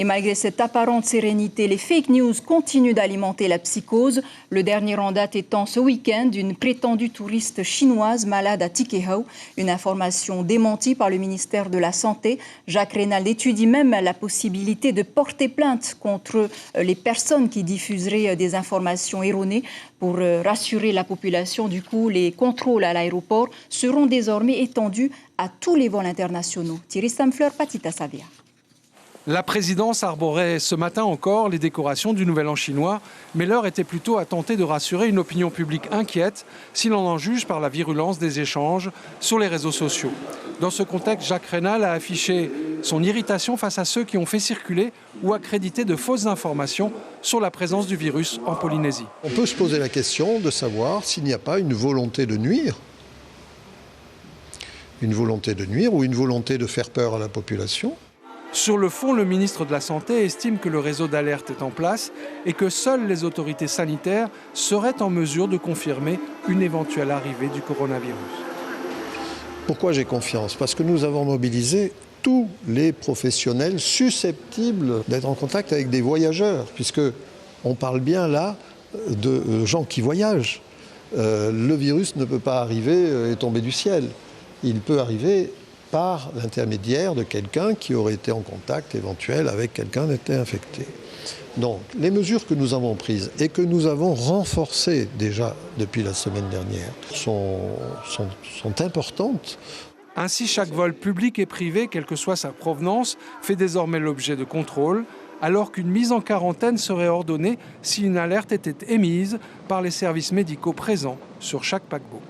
Et malgré cette apparente sérénité, les fake news continuent d'alimenter la psychose. Le dernier en date étant ce week-end une prétendue touriste chinoise malade à Tikehau. Une information démentie par le ministère de la Santé. Jacques Reynald étudie même la possibilité de porter plainte contre les personnes qui diffuseraient des informations erronées. Pour rassurer la population, du coup, les contrôles à l'aéroport seront désormais étendus à tous les vols internationaux. Thierry Stamfleur, Patita Savia. La présidence arborait ce matin encore les décorations du Nouvel An chinois, mais l'heure était plutôt à tenter de rassurer une opinion publique inquiète, si l'on en juge par la virulence des échanges sur les réseaux sociaux. Dans ce contexte, Jacques Reynald a affiché son irritation face à ceux qui ont fait circuler ou accréditer de fausses informations sur la présence du virus en Polynésie. On peut se poser la question de savoir s'il n'y a pas une volonté de nuire. Une volonté de nuire ou une volonté de faire peur à la population. Sur le fond, le ministre de la Santé estime que le réseau d'alerte est en place et que seules les autorités sanitaires seraient en mesure de confirmer une éventuelle arrivée du coronavirus. Pourquoi j'ai confiance? Parce que nous avons mobilisé tous les professionnels susceptibles d'être en contact avec des voyageurs, puisque on parle bien là de gens qui voyagent. Le virus ne peut pas arriver et tomber du ciel. Il peut arriver par l'intermédiaire de quelqu'un qui aurait été en contact éventuel avec quelqu'un qui était infecté. Donc, les mesures que nous avons prises et que nous avons renforcées déjà depuis la semaine dernière sont importantes. Ainsi, chaque vol public et privé, quelle que soit sa provenance, fait désormais l'objet de contrôles, alors qu'une mise en quarantaine serait ordonnée si une alerte était émise par les services médicaux présents sur chaque paquebot.